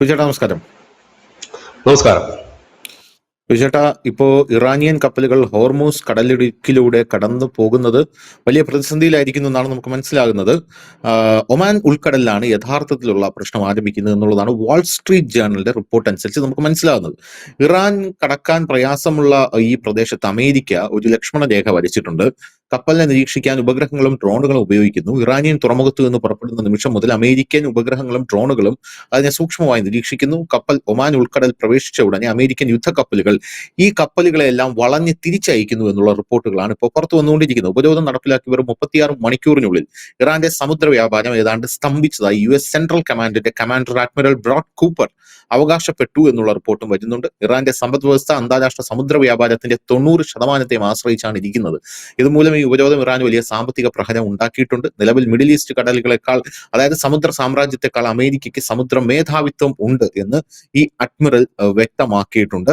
ചേട്ടാ നമസ്കാരം. നമസ്കാരം. ചേട്ടാ, ഇപ്പോ ഇറാനിയൻ കപ്പലുകൾ ഹോർമൂസ് കടലിടുക്കിലൂടെ കടന്നു പോകുന്നത് വലിയ പ്രതിസന്ധിയിലായിരിക്കുന്നു എന്നാണ് നമുക്ക് മനസ്സിലാകുന്നത്. ഒമാൻ ഉൾക്കടലിലാണ് യഥാർത്ഥത്തിലുള്ള പ്രശ്നം ആരംഭിക്കുന്നത് എന്നുള്ളതാണ് വാൾ സ്ട്രീറ്റ് ജേർണലിന്റെ റിപ്പോർട്ട് അനുസരിച്ച് നമുക്ക് മനസ്സിലാകുന്നത്. ഇറാൻ കടക്കാൻ പ്രയാസമുള്ള ഈ പ്രദേശത്ത് അമേരിക്ക ഒരു ലക്ഷ്മണ രേഖ വരച്ചിട്ടുണ്ട്. കപ്പലിനെ നിരീക്ഷിക്കാൻ ഉപഗ്രഹങ്ങളും ഡ്രോണുകളും ഉപയോഗിക്കുന്നു. ഇറാനിയൻ തുറമുഖത്തു നിന്ന് പുറപ്പെടുന്ന നിമിഷം മുതൽ അമേരിക്കൻ ഉപഗ്രഹങ്ങളും ഡ്രോണുകളും അതിനെ സൂക്ഷ്മമായി നിരീക്ഷിക്കുന്നു. കപ്പൽ ഒമാൻ ഉൾക്കടൽ പ്രവേശിച്ച ഉടനെ അമേരിക്കൻ യുദ്ധക്കപ്പലുകൾ ഈ കപ്പലുകളെല്ലാം വളഞ്ഞ് തിരിച്ചയക്കുന്നു എന്നുള്ള റിപ്പോർട്ടുകളാണ് ഇപ്പോൾ പുറത്തു വന്നുകൊണ്ടിരിക്കുന്നത്. ഉപരോധം നടപ്പിലാക്കി വെറും 36 മണിക്കൂറിനുള്ളിൽ ഇറാന്റെ സമുദ്ര വ്യാപാരം ഏതാണ്ട് സ്തംഭിച്ചതായി US സെൻട്രൽ കമാൻഡിന്റെ കമാൻഡർ അഡ്മിറൽ ബ്രോഡ് കൂപ്പർ അവകാശപ്പെട്ടു എന്നുള്ള റിപ്പോർട്ടും വരുന്നുണ്ട്. ഇറാന്റെ സമ്പദ് വ്യവസ്ഥ അന്താരാഷ്ട്ര സമുദ്ര വ്യാപാരത്തിന്റെ 90% ആശ്രയിച്ചാണ് ഇരിക്കുന്നത്. ഇതുമൂലം ഈ ഉപരോധം ഇറാൻ വലിയ സാമ്പത്തിക പ്രഹരം ഉണ്ടാക്കിയിട്ടുണ്ട്. നിലവിൽ മിഡിൽ ഈസ്റ്റ് കടലുകളെക്കാൾ, അതായത് സമുദ്ര സാമ്രാജ്യത്തെക്കാൾ അമേരിക്കയ്ക്ക് സമുദ്ര മേധാവിത്വം ഉണ്ട് എന്ന് ഈ അഡ്മിറൽ വ്യക്തമാക്കിയിട്ടുണ്ട്.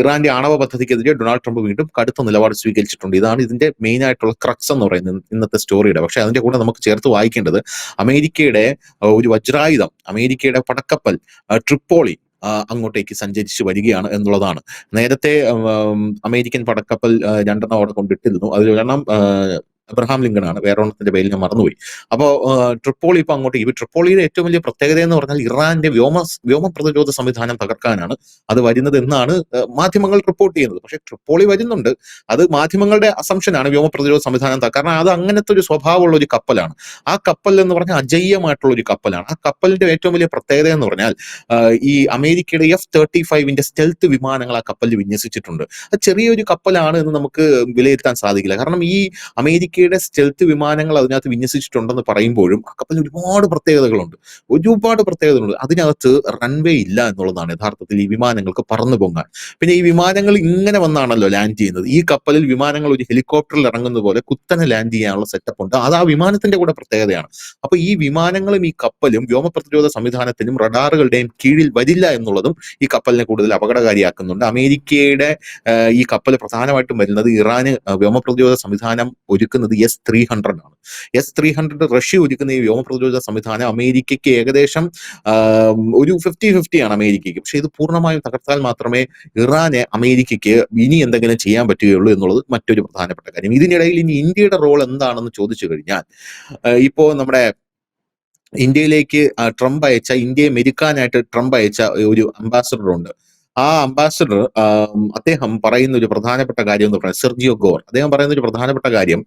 ഇറാന്റെ ആണവ പദ്ധതിക്കെതിരെ ഡൊണാൾഡ് ട്രംപ് വീണ്ടും കടുത്ത നിലപാട് സ്വീകരിച്ചിട്ടുണ്ട്. ഇതാണ് ഇതിന്റെ മെയിൻ ആയിട്ടുള്ള ക്രക്സ് എന്ന് പറയുന്നത് ഇന്നത്തെ സ്റ്റോറിയുടെ. പക്ഷെ അതിന്റെ കൂടെ നമുക്ക് ചേർത്ത് വായിക്കേണ്ടത് അമേരിക്കയുടെ ഒരു വജ്രായുധം, അമേരിക്കയുടെ പടക്കപ്പൽ ട്രിപ്പോളി അങ്ങോട്ടേക്ക് സഞ്ചരിച്ചു വരികയാണ് എന്നുള്ളതാണ്. നേരത്തെ അമേരിക്കൻ പടക്കപ്പൽ 2 അവിടെ കൊണ്ടിട്ടിരുന്നു. അതിൽ ഒരെണ്ണം അബ്രഹാം ലിങ്കൺ ആണ്, വേറെ ഒന്നത്തിന്റെ പേരിൽ ഞാൻ മറന്നുപോയി. അപ്പോൾ ട്രിപ്പോളി ഇപ്പൊ അങ്ങോട്ടേക്ക്, ട്രിപ്പോളിയുടെ ഏറ്റവും വലിയ പ്രത്യേകത എന്ന് പറഞ്ഞാൽ ഇറാന്റെ വ്യോമ പ്രതിരോധ സംവിധാനം തകർക്കാനാണ് അത് വരുന്നത് എന്നാണ് മാധ്യമങ്ങൾ റിപ്പോർട്ട് ചെയ്യുന്നത്. പക്ഷെ ട്രിപ്പോളി വരുന്നുണ്ട്, അത് മാധ്യമങ്ങളുടെ അസംഷനാണ്, വ്യോമ പ്രതിരോധ സംവിധാനം കാരണം അത് അങ്ങനത്തെ ഒരു സ്വഭാവമുള്ള ഒരു കപ്പലാണ്. ആ കപ്പൽ എന്ന് പറഞ്ഞാൽ അജയ്യമായിട്ടുള്ള ഒരു കപ്പലാണ്. ആ കപ്പലിന്റെ ഏറ്റവും വലിയ പ്രത്യേകത എന്ന് പറഞ്ഞാൽ ഈ അമേരിക്കയുടെ F-35 സ്റ്റെൽത്ത് വിമാനങ്ങൾ ആ കപ്പലിൽ വിന്യസിച്ചിട്ടുണ്ട്. അത് ചെറിയൊരു കപ്പലാണ് എന്ന് നമുക്ക് വിലയിരുത്താൻ സാധിക്കില്ല. കാരണം ഈ അമേരിക്കയുടെ സ്റ്റെൽത്ത് വിമാനങ്ങൾ അതിനകത്ത് വിന്യസിച്ചിട്ടുണ്ടെന്ന് പറയുമ്പോഴും ആ കപ്പലിന് ഒരുപാട് പ്രത്യേകതകളുണ്ട്. അതിനകത്ത് റൺവേ ഇല്ല എന്നുള്ളതാണ് യഥാർത്ഥത്തിൽ ഈ വിമാനങ്ങൾക്ക് പറന്നു പൊങ്ങാൻ. പിന്നെ ഈ വിമാനങ്ങൾ ഇങ്ങനെ വന്നാണല്ലോ ലാൻഡ് ചെയ്യുന്നത്. ഈ കപ്പലിൽ വിമാനങ്ങൾ ഒരു ഹെലികോപ്റ്ററിൽ ഇറങ്ങുന്ന പോലെ കുത്തനെ ലാൻഡ് ചെയ്യാനുള്ള സെറ്റപ്പ് ഉണ്ട്. അത് ആ വിമാനത്തിന്റെ കൂടെ പ്രത്യേകതയാണ്. അപ്പൊ ഈ വിമാനങ്ങളും ഈ കപ്പലും വ്യോമ പ്രതിരോധ സംവിധാനത്തിനും റഡാറുകളുടെയും കീഴിൽ വരില്ല എന്നുള്ളതും ഈ കപ്പലിനെ കൂടുതൽ അപകടകാരിയാക്കുന്നുണ്ട്. അമേരിക്കയുടെ ഈ കപ്പൽ പ്രധാനമായിട്ടും വരുന്നത് ഇറാന് വ്യോമ പ്രതിരോധ സംവിധാനം ഒരുക്കുന്നത് S-300 ആണ്. S-300 റഷ്യ ഒരുക്കുന്ന ഈ വ്യോമ പ്രതിരോധ സംവിധാനം അമേരിക്കയ്ക്ക് ഏകദേശം ഒരു 50-50 ആണ് അമേരിക്കയ്ക്ക്. പക്ഷെ ഇത് പൂർണ്ണമായും തകർത്താൽ മാത്രമേ ഇറാനെ അമേരിക്കയ്ക്ക് ഇനി എന്തെങ്കിലും ചെയ്യാൻ പറ്റുകയുള്ളൂ എന്നുള്ളത് മറ്റൊരു പ്രധാനപ്പെട്ട കാര്യം. ഇതിനിടയിൽ ഇനി ഇന്ത്യയുടെ റോൾ എന്താണെന്ന് ചോദിച്ചു കഴിഞ്ഞാൽ, ഇപ്പോ നമ്മുടെ ഇന്ത്യയിലേക്ക് ഇന്ത്യയെ മെരുക്കാനായിട്ട് ട്രംപ് അയച്ച ഒരു അംബാസഡർ ഉണ്ട്. ആ അംബാസഡർ അദ്ദേഹം പറയുന്ന ഒരു പ്രധാനപ്പെട്ട കാര്യം എന്ന് പറയുന്നത്, സെർജിയോ ഗോർ, അദ്ദേഹം പറയുന്ന ഒരു പ്രധാനപ്പെട്ട കാര്യം,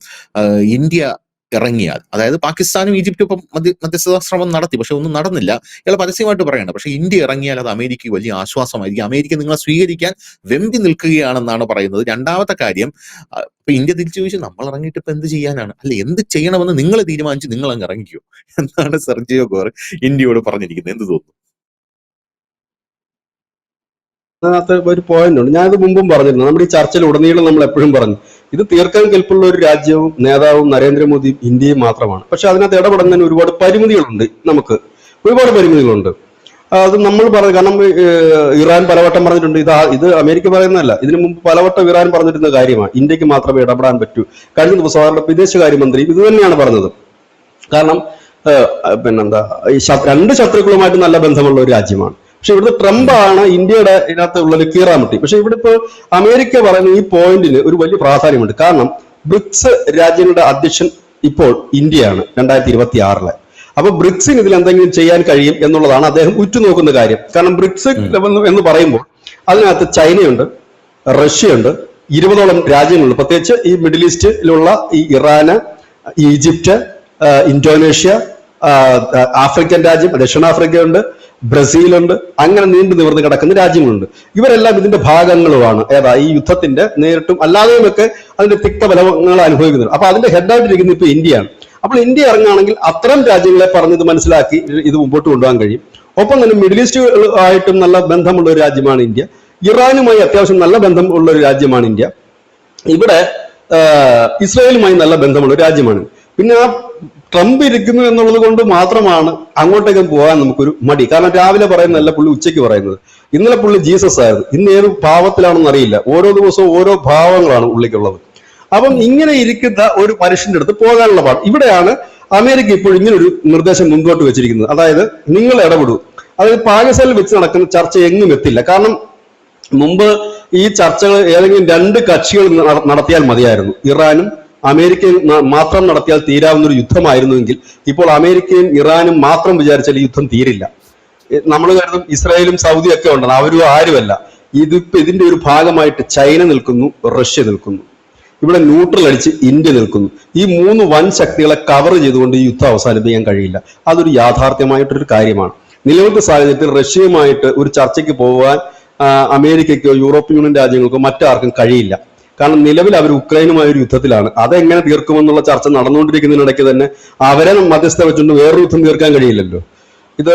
ഇന്ത്യ ഇറങ്ങിയാൽ, അതായത് പാകിസ്ഥാനും ഈജിപ്തും ഇപ്പം മധ്യസ്ഥതാ ശ്രമം നടത്തി, പക്ഷെ ഒന്നും നടന്നില്ല. ഇയാൾ പരസ്യമായിട്ട് പറയണം. പക്ഷെ ഇന്ത്യ ഇറങ്ങിയാൽ അത് അമേരിക്കയ്ക്ക് വലിയ ആശ്വാസമായിരിക്കും. അമേരിക്ക നിങ്ങളെ സ്വീകരിക്കാൻ വെമ്പി നിൽക്കുകയാണെന്നാണ് പറയുന്നത്. രണ്ടാമത്തെ കാര്യം, ഇപ്പൊ ഇന്ത്യ തിരിച്ചു ചോദിച്ചു, നമ്മൾ ഇറങ്ങിയിട്ട് ഇപ്പൊ എന്ത് ചെയ്യാനാണ്, അല്ല എന്ത് ചെയ്യണമെന്ന് നിങ്ങൾ തീരുമാനിച്ച് നിങ്ങൾ അങ്ങ് ഇറങ്ങിക്കോ എന്നാണ് സെർജിയോ ഗോർ ഇന്ത്യയോട് പറഞ്ഞിരിക്കുന്നത്. എന്ത് തോന്നുന്നു? അതിനകത്ത് ഒരു പോയിന്റ് ഉണ്ട്. ഞാനത് മുമ്പും പറഞ്ഞിരുന്നു. നമ്മുടെ ഈ ചർച്ചയിൽ ഉടനീളം നമ്മൾ എപ്പോഴും പറഞ്ഞു, ഇത് തീർക്കാൻ കെൽപ്പുള്ള ഒരു രാജ്യവും നേതാവും നരേന്ദ്രമോദിയും ഇന്ത്യയും മാത്രമാണ്. പക്ഷെ അതിനകത്ത് ഇടപെടുന്നതിന് ഒരുപാട് പരിമിതികളുണ്ട്. നമുക്ക് ഒരുപാട് പരിമിതികളുണ്ട്. അത് നമ്മൾ പറഞ്ഞു. കാരണം ഇറാൻ പലവട്ടം പറഞ്ഞിട്ടുണ്ട്. ഇത് അമേരിക്ക പറയുന്നതല്ല, ഇതിനു മുമ്പ് പലവട്ടം ഇറാൻ പറഞ്ഞിരുന്ന കാര്യമാണ്, ഇന്ത്യക്ക് മാത്രമേ ഇടപെടാൻ പറ്റൂ. കഴിഞ്ഞ ദിവസം അവരുടെ വിദേശകാര്യമന്ത്രി ഇത് തന്നെയാണ് പറഞ്ഞത്. കാരണം പിന്നെന്താ, ഈ 2 ശത്രുക്കളുമായിട്ട് നല്ല ബന്ധമുള്ള ഒരു രാജ്യമാണ്. പക്ഷെ ഇവിടുത്തെ ട്രംപ് ആണ് ഇന്ത്യയുടെ ഇതിനകത്ത് ഉള്ള കീറാമുട്ടി. പക്ഷെ ഇവിടെ ഇപ്പോൾ അമേരിക്ക പറയുന്ന ഈ പോയിന്റിന് ഒരു വലിയ പ്രാധാന്യമുണ്ട്. കാരണം ബ്രിക്സ് രാജ്യങ്ങളുടെ അധ്യക്ഷൻ ഇപ്പോൾ ഇന്ത്യയാണ് 2026. അപ്പൊ ബ്രിക്സിന് ഇതിൽ എന്തെങ്കിലും ചെയ്യാൻ കഴിയും എന്നുള്ളതാണ് അദ്ദേഹം ഉറ്റുനോക്കുന്ന കാര്യം. കാരണം ബ്രിക്സ് എന്ന് പറയുമ്പോൾ അതിനകത്ത് ചൈനയുണ്ട്, റഷ്യയുണ്ട്, 20ഓളം രാജ്യങ്ങളുണ്ട്. പ്രത്യേകിച്ച് ഈ മിഡിൽ ഈസ്റ്റിലുള്ള ഈ ഇറാന്, ഈജിപ്റ്റ്, ഇന്തോനേഷ്യ, ആഫ്രിക്കൻ രാജ്യം, ദക്ഷിണാഫ്രിക്കയുണ്ട്, ബ്രസീലുണ്ട്, അങ്ങനെ നീണ്ടു നിവർന്ന് കിടക്കുന്ന രാജ്യങ്ങളുണ്ട്. ഇവരെല്ലാം ഇതിന്റെ ഭാഗങ്ങളുമാണ്. ഈ യുദ്ധത്തിന്റെ നേരിട്ടും അല്ലാതെയുമൊക്കെ അതിന്റെ തിക്തഫലങ്ങൾ അനുഭവിക്കുന്നുണ്ട്. അപ്പൊ അതിന്റെ ഹെഡായിട്ടിരിക്കുന്നത് ഇപ്പൊ ഇന്ത്യയാണ്. അപ്പോൾ ഇന്ത്യ ഇറങ്ങുകയാണെങ്കിൽ അത്തരം രാജ്യങ്ങളെ പറഞ്ഞത് മനസ്സിലാക്കി ഇത് മുമ്പോട്ട് കൊണ്ടുപോകാൻ കഴിയും. ഒപ്പം തന്നെ മിഡിൽ ഈസ്റ്റ് ആയിട്ടും നല്ല ബന്ധമുള്ള ഒരു രാജ്യമാണ് ഇന്ത്യ. ഇറാനുമായി അത്യാവശ്യം നല്ല ബന്ധം ഉള്ള ഒരു രാജ്യമാണ് ഇന്ത്യ. ഇവിടെ ഇസ്രായേലുമായി നല്ല ബന്ധമുള്ള ഒരു രാജ്യമാണ്. പിന്നെ ആ ട്രംപ് ഇരിക്കുന്നു എന്നുള്ളത് കൊണ്ട് മാത്രമാണ് അങ്ങോട്ടേക്കും പോകാൻ നമുക്കൊരു മടി. കാരണം രാവിലെ പറയുന്നതല്ല പുള്ളി ഉച്ചയ്ക്ക് പറയുന്നത്. ഇന്നലെ പുള്ളി ജീസസ് ആയിരുന്നു, ഇന്ന് ഏത് ഭാവത്തിലാണെന്ന് അറിയില്ല. ഓരോ ദിവസവും ഓരോ ഭാവങ്ങളാണ് പുള്ളിക്കുള്ളത്. അപ്പം ഇങ്ങനെ ഇരിക്കുന്ന ഒരു മനുഷ്യന്റെ അടുത്ത് പോകാനുള്ള പാട്. ഇവിടെയാണ് അമേരിക്ക ഇപ്പോൾ ഇങ്ങനെ ഒരു നിർദ്ദേശം മുൻപോട്ട് വെച്ചിരിക്കുന്നത്. അതായത് നിങ്ങൾ ഇടപെടൂ, അതായത് പാകിസ്ഥാനിൽ വെച്ച് നടക്കുന്ന ചർച്ച എങ്ങും എത്തില്ല. കാരണം മുമ്പ് ഈ ചർച്ചകൾ ഏതെങ്കിലും രണ്ട് കക്ഷികൾ നടത്തിയാൽ മതിയായിരുന്നു. ഇറാനും അമേരിക്കയും മാത്രം നടത്തിയാൽ തീരാവുന്ന ഒരു യുദ്ധമായിരുന്നുവെങ്കിൽ ഇപ്പോൾ അമേരിക്കയും ഇറാനും മാത്രം വിചാരിച്ചാൽ ഈ യുദ്ധം തീരില്ല. നമ്മൾ കരുതും ഇസ്രായേലും സൗദിയും ഒക്കെ ഉണ്ടെന്ന്, അവരും ആരുമല്ല. ഇതിന്റെ ഒരു ഭാഗമായിട്ട് ചൈന നിൽക്കുന്നു, റഷ്യ നിൽക്കുന്നു, ഇവിടെ ന്യൂട്രൽ അടിച്ച് ഇന്ത്യ നിൽക്കുന്നു. ഈ മൂന്ന് വൻ ശക്തികളെ കവർ ചെയ്തുകൊണ്ട് ഈ യുദ്ധം അവസാനിപ്പിക്കാൻ കഴിയില്ല. അതൊരു യാഥാർത്ഥ്യമായിട്ടൊരു കാര്യമാണ്. നിലവിലത്തെ സാഹചര്യത്തിൽ റഷ്യയുമായിട്ട് ഒരു ചർച്ചയ്ക്ക് പോകാൻ അമേരിക്കയ്ക്കോ യൂറോപ്യൻ യൂണിയൻ രാജ്യങ്ങൾക്കോ മറ്റാർക്കും കഴിയില്ല. കാരണം നിലവിൽ അവർ ഉക്രൈനുമായ ഒരു യുദ്ധത്തിലാണ്. അതെങ്ങനെ തീർക്കുമെന്നുള്ള ചർച്ച നടന്നുകൊണ്ടിരിക്കുന്നതിനിടയ്ക്ക് തന്നെ അവരെ മധ്യസ്ഥ വെച്ചുകൊണ്ട് വേറൊരു യുദ്ധം തീർക്കാൻ കഴിയില്ലല്ലോ. ഇത്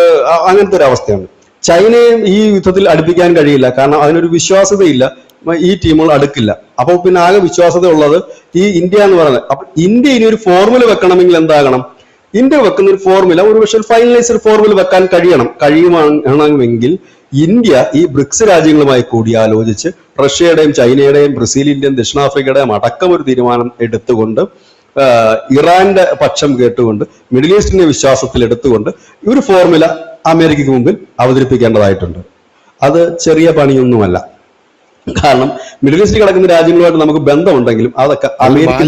അങ്ങനത്തെ ഒരു അവസ്ഥയാണ്. ചൈനയും ഈ യുദ്ധത്തിൽ അടുപ്പിക്കാൻ കഴിയില്ല. കാരണം അതിനൊരു വിശ്വാസ്യതയില്ല, ഈ ടീമുകൾ അടുക്കില്ല. അപ്പോൾ പിന്നെ ആകെ വിശ്വാസത ഉള്ളത് ഈ ഇന്ത്യ എന്ന് പറയുന്നത്. അപ്പൊ ഇന്ത്യ ഇനി ഒരു ഫോർമുല വെക്കണമെങ്കിൽ എന്താകണം? ഇന്ത്യ വെക്കുന്ന ഒരു ഫോർമുല, ഒരു പക്ഷേ ഫൈനലൈസ്ഡ് ഫോർമുല വെക്കാൻ കഴിയുമെങ്കിൽ ഇന്ത്യ ഈ ബ്രിക്സ് രാജ്യങ്ങളുമായി കൂടിയാലോചിച്ച് റഷ്യയുടെയും ചൈനയുടെയും ബ്രസീലിന്റെയും ദക്ഷിണാഫ്രിക്കയുടെയും അടക്കം ഒരു തീരുമാനം എടുത്തുകൊണ്ട് ഇറാന്റെ പക്ഷം കേട്ടുകൊണ്ട് മിഡിൽ ഈസ്റ്റിന്റെ വിശ്വാസത്തിൽ എടുത്തുകൊണ്ട് ഒരു ഫോർമുല അമേരിക്കയ്ക്ക് മുമ്പിൽ അവതരിപ്പിക്കേണ്ടതായിട്ടുണ്ട്. അത് ചെറിയ പണിയൊന്നുമല്ല. കാരണം മിഡിൽ ഈസ്റ്റിൽ കിടക്കുന്ന രാജ്യങ്ങളുമായിട്ട് നമുക്ക് ബന്ധമുണ്ടെങ്കിലും അതൊക്കെ അമേരിക്ക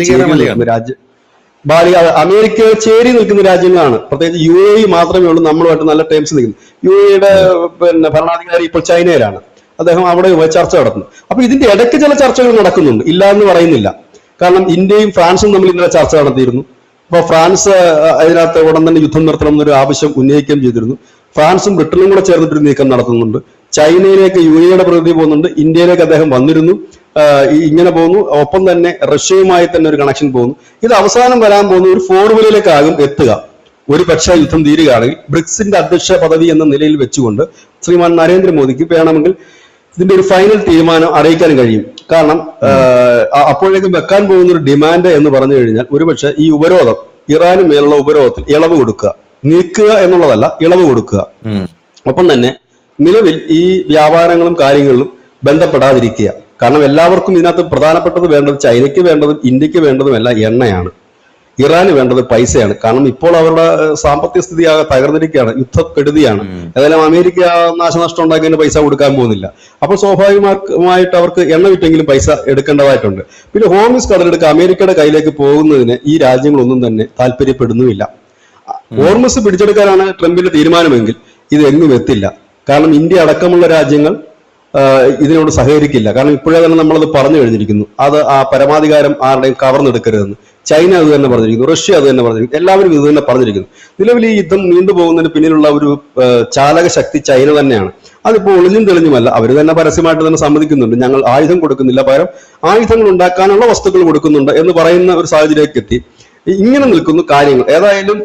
ചേരി നിൽക്കുന്ന രാജ്യങ്ങളാണ്. പ്രത്യേകിച്ച് UAE മാത്രമേ ഉള്ളൂ നമ്മളുമായിട്ട് നല്ല ടേംസ് നിൽക്കുന്നത്. UAEയുടെ ഭരണാധികാരി ഇപ്പോൾ ചൈനയിലാണ്. അദ്ദേഹം അവിടെ ചർച്ച നടത്തുന്നു. അപ്പൊ ഇതിന്റെ ഇടയ്ക്ക് ചില ചർച്ചകൾ നടക്കുന്നുണ്ട്, ഇല്ല എന്ന് പറയുന്നില്ല. കാരണം ഇന്ത്യയും ഫ്രാൻസും തമ്മിൽ ഇന്നലെ ചർച്ച നടത്തിയിരുന്നു. അപ്പൊ ഫ്രാൻസ് അതിനകത്ത് ഉടൻ തന്നെ യുദ്ധം നിർത്തണം എന്നൊരു ആവശ്യം ഉന്നയിക്കുകയും ചെയ്തിരുന്നു. ഫ്രാൻസും ബ്രിട്ടനും കൂടെ ചേർന്നിട്ടൊരു നീക്കം നടത്തുന്നുണ്ട്. ചൈനയിലേക്ക് UAEയുടെ പ്രതിനിധി പോകുന്നുണ്ട്, ഇന്ത്യയിലേക്ക് അദ്ദേഹം വന്നിരുന്നു. ഇങ്ങനെ പോകുന്നു. ഒപ്പം തന്നെ റഷ്യയുമായി തന്നെ ഒരു കണക്ഷൻ പോകുന്നു. ഇത് അവസാനം വരാൻ പോകുന്ന ഒരു ഫോർമുലയിലേക്കാകും എത്തുക. ഒരു പക്ഷേ യുദ്ധം തീരുകയാണെങ്കിൽ ബ്രിക്സിന്റെ അധ്യക്ഷ പദവി എന്ന നിലയിൽ വെച്ചുകൊണ്ട് ശ്രീമാൻ നരേന്ദ്രമോദിക്ക് വേണമെങ്കിൽ ഇതിന്റെ ഒരു ഫൈനൽ തീരുമാനം അറിയിക്കാൻ കഴിയും. കാരണം അപ്പോഴേക്കും വെക്കാൻ പോകുന്ന ഒരു ഡിമാൻഡ് എന്ന് പറഞ്ഞു കഴിഞ്ഞാൽ ഒരുപക്ഷെ ഈ ഉപരോധം, ഇറാന് മേലുള്ള ഉപരോധത്തിൽ ഇളവ് കൊടുക്കുക, നീക്കുക എന്നുള്ളതല്ല, ഇളവ് കൊടുക്കുക. ഒപ്പം തന്നെ നിലവിൽ ഈ വ്യാപാരങ്ങളും കാര്യങ്ങളിലും ബന്ധപ്പെടാതിരിക്കുക. കാരണം എല്ലാവർക്കും ഇതിനകത്ത് പ്രധാനപ്പെട്ടത് വേണ്ടത്, ചൈനയ്ക്ക് വേണ്ടതും ഇന്ത്യക്ക് വേണ്ടതുമല്ല എണ്ണയാണ്, ഇറാന് വേണ്ടത് പൈസയാണ്. കാരണം ഇപ്പോൾ അവരുടെ സാമ്പത്തിക സ്ഥിതി ആകെ തകർന്നിരിക്കുകയാണ്, യുദ്ധക്കെടുതിയാണ്. ഏതായാലും അമേരിക്ക നാശനഷ്ടം ഉണ്ടാക്കിയതിന് പൈസ കൊടുക്കാൻ പോകുന്നില്ല. അപ്പോൾ സ്വാഭാവികമായിട്ട് അവർക്ക് എണ്ണ വിറ്റെങ്കിലും പൈസ എടുക്കേണ്ടതായിട്ടുണ്ട്. പിന്നെ ഹോർമുസ് കടലെടുക്കുക അമേരിക്കയുടെ കയ്യിലേക്ക് പോകുന്നതിന് ഈ രാജ്യങ്ങളൊന്നും തന്നെ താല്പര്യപ്പെടുന്നുമില്ല. ഹോർമുസ് പിടിച്ചെടുക്കാനാണ് ട്രംപിന്റെ തീരുമാനമെങ്കിൽ ഇത് എങ്ങും എത്തില്ല. കാരണം ഇന്ത്യ അടക്കമുള്ള രാജ്യങ്ങൾ ഇതിനോട് സഹകരിക്കില്ല. കാരണം ഇപ്പോഴേ തന്നെ നമ്മളത് പറഞ്ഞു കഴിഞ്ഞിരിക്കുന്നു, അത് ആ പരമാധികാരം ആരുടെയും കവർന്നെടുക്കരുതെന്ന്. ചൈന അത് തന്നെ പറഞ്ഞിരിക്കുന്നു, റഷ്യ അത് തന്നെ പറഞ്ഞിരിക്കുന്നു, എല്ലാവരും ഇത് തന്നെ പറഞ്ഞിരിക്കുന്നു. നിലവിൽ ഈ യുദ്ധം നീണ്ടുപോകുന്നതിന് പിന്നിലുള്ള ഒരു ചാലക ശക്തി ചൈന തന്നെയാണ്. അതിപ്പോൾ ഒളിഞ്ഞും തെളിഞ്ഞുമല്ല, അവർ തന്നെ പരസ്യമായിട്ട് തന്നെ സമ്മതിക്കുന്നുണ്ട്, ഞങ്ങൾ ആയുധം കൊടുക്കുന്നില്ല, പകരം ആയുധങ്ങൾ ഉണ്ടാക്കാനുള്ള വസ്തുക്കൾ കൊടുക്കുന്നുണ്ട് എന്ന് പറയുന്ന ഒരു സാഹചര്യത്തിലേക്ക് എത്തി. ഇങ്ങനെ നിൽക്കുന്നു കാര്യങ്ങൾ. ഏതായാലും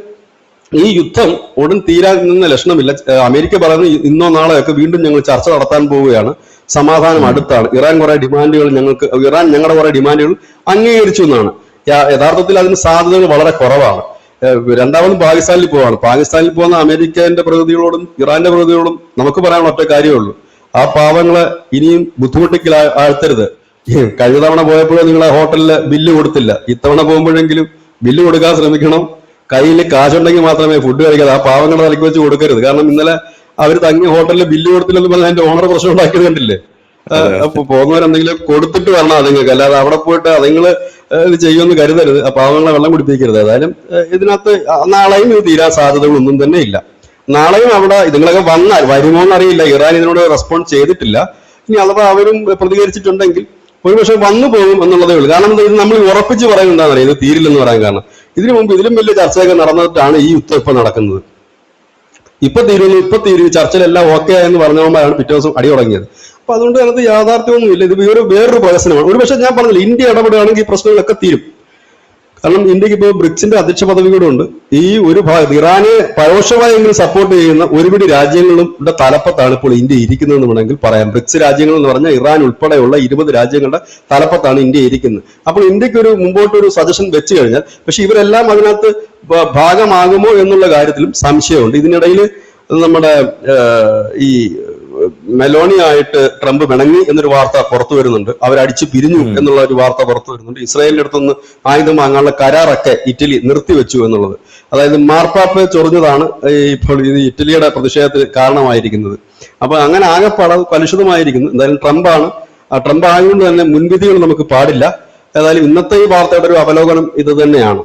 ഈ യുദ്ധം ഉടൻ തീരാനുള്ള ലക്ഷണമില്ല. അമേരിക്ക പറയുന്നത് ഇന്നോ നാളെയൊക്കെ വീണ്ടും ഞങ്ങൾ ചർച്ച നടത്താൻ പോവുകയാണ്, സമാധാനം അടുത്താണ്, ഇറാൻ ഞങ്ങളുടെ കുറെ ഡിമാൻഡുകൾ അംഗീകരിച്ചു എന്നാണ്. യഥാർത്ഥത്തിൽ അതിന് സാധ്യതകൾ വളരെ കുറവാണ്. രണ്ടാമതും പാകിസ്ഥാനിൽ പോവാണ്. പാകിസ്ഥാനിൽ പോകുന്ന അമേരിക്കന്റെ പ്രതിനിധികളോടും ഇറാന്റെ പ്രതിനിധികളോടും നമുക്ക് പറയാനുള്ള ഒറ്റ കാര്യമേ ഉള്ളൂ, ആ പാവങ്ങളെ ഇനിയും ബുദ്ധിമുട്ടിക്കൽ ആഴ്ത്തരുത്. കഴിഞ്ഞ തവണ പോയപ്പോഴും നിങ്ങളെ ഹോട്ടലില് ബില്ല് കൊടുത്തില്ല, ഇത്തവണ പോകുമ്പോഴെങ്കിലും ബില്ല് കൊടുക്കാൻ ശ്രമിക്കണം. കയ്യിൽ കാശുണ്ടെങ്കിൽ മാത്രമേ ഫുഡ് കഴിക്കാതെ ആ പാവങ്ങളുടെ തലയ്ക്ക് വെച്ച് കൊടുക്കരുത്. കാരണം ഇന്നലെ അവർ തങ്ങിയ ഹോട്ടലിൽ ബില്ല് കൊടുത്തില്ലെന്ന് പറഞ്ഞാൽ അതിന്റെ ഓണർ പ്രശ്നം ഉണ്ടാക്കിയത് കണ്ടില്ലേ. അപ്പൊ പോകുന്നവരെന്തെങ്കിലും കൊടുത്തിട്ട് വരണം അതുങ്ങൾക്ക്, അല്ലാതെ അവിടെ പോയിട്ട് അതുങ്ങള് ഇത് ചെയ്യുമെന്ന് കരുതരുത്, ആ പാവങ്ങളെ വെള്ളം കുടിപ്പിക്കരുത്. ഏതായാലും ഇതിനകത്ത് നാളെയും ഇത് തീരാൻ സാധ്യതകളൊന്നും തന്നെ ഇല്ല. നാളെയും അവിടെ ഇതുങ്ങളൊക്കെ വന്നാൽ വരുമോ എന്നറിയില്ല. ഇറാൻ ഇതിനോട് റെസ്പോണ്ട് ചെയ്തിട്ടില്ല. ഇനി അഥവാ അവരും പ്രതികരിച്ചിട്ടുണ്ടെങ്കിൽ ഒരുപക്ഷെ വന്നു പോകും എന്നുള്ളതേ ഉള്ളൂ. കാരണം ഇത് നമ്മൾ ഉറപ്പിച്ച് പറയുന്നുണ്ടാകുന്നില്ല ഇത് തീരില്ലെന്ന് പറയാൻ. കാരണം ഇതിനു മുമ്പ് ഇതിലും വലിയ ചർച്ചയൊക്കെ നടന്നിട്ടാണ് ഈ യുദ്ധം ഇപ്പൊ നടക്കുന്നത്. ഇപ്പൊ തീരുന്നു ചർച്ചയിലെല്ലാം ഓക്കെ എന്ന് പറഞ്ഞുകൊണ്ടാണ് പിറ്റേ ദിവസം അടി തുടങ്ങിയത്. അപ്പൊ അതുകൊണ്ട് അതിനകത്ത് യാഥാർത്ഥ്യമൊന്നുമില്ല. ഇത് വേറൊരു പ്രശ്നമാണ്. ഒരുപക്ഷെ ഞാൻ പറഞ്ഞില്ല, ഇന്ത്യ ഇടപെടുകയാണെങ്കിൽ ഈ പ്രശ്നങ്ങളൊക്കെ തീരും. കാരണം ഇന്ത്യക്ക് ഇപ്പോൾ ബ്രിക്സിന്റെ അധ്യക്ഷ പദവി കൂടെ ഉണ്ട്. ഈ ഒരു ഭാഗത്ത് ഇറാനെ പരോക്ഷമായെങ്കിലും സപ്പോർട്ട് ചെയ്യുന്ന ഒരുപിടി രാജ്യങ്ങളുടെ തലപ്പത്താണ് ഇപ്പോൾ ഇന്ത്യ ഇരിക്കുന്നതെന്ന് വേണമെങ്കിൽ പറയാം. ബ്രിക്സ് രാജ്യങ്ങൾ എന്ന് പറഞ്ഞാൽ ഇറാൻ ഉൾപ്പെടെയുള്ള 20 രാജ്യങ്ങളുടെ തലപ്പത്താണ് ഇന്ത്യ ഇരിക്കുന്നത്. അപ്പോൾ ഇന്ത്യക്ക് ഒരു മുമ്പോട്ടൊരു സജഷൻ വെച്ച് കഴിഞ്ഞാൽ, പക്ഷെ ഇവരെല്ലാം അതിനകത്ത് ഭാഗമാകുമോ എന്നുള്ള കാര്യത്തിലും സംശയമുണ്ട്. ഇതിനിടയിൽ നമ്മുടെ ഈ മെലോണി ആയിട്ട് ട്രംപ് പിണങ്ങി എന്നൊരു വാർത്ത പുറത്തു വരുന്നുണ്ട്. അവരടിച്ചു പിരിഞ്ഞു എന്നുള്ള ഒരു വാർത്ത പുറത്തു വരുന്നുണ്ട്. ഇസ്രായേലിന്റെ അടുത്തുനിന്ന് ആയുധം വാങ്ങാനുള്ള കരാറൊക്കെ ഇറ്റലി നിർത്തിവെച്ചു എന്നുള്ളത്. അതായത് മാർപ്പാപ്പ ചൊറിഞ്ഞതാണ് ഇപ്പോൾ ഇത് ഇറ്റലിയുടെ പ്രതിഷേധത്തിന് കാരണമായിരിക്കുന്നത്. അപ്പൊ അങ്ങനെ ആകെപ്പാടെ കലുഷിതമായിരിക്കുന്നു. എന്തായാലും ട്രംപാണ്. ട്രംപ് ആയതുകൊണ്ട് തന്നെ മുൻവിധികൾ നമുക്ക് പാടില്ല. ഏതായാലും ഇന്നത്തെ ഈ വാർത്തയുടെ ഒരു അവലോകനം ഇത് തന്നെയാണ്.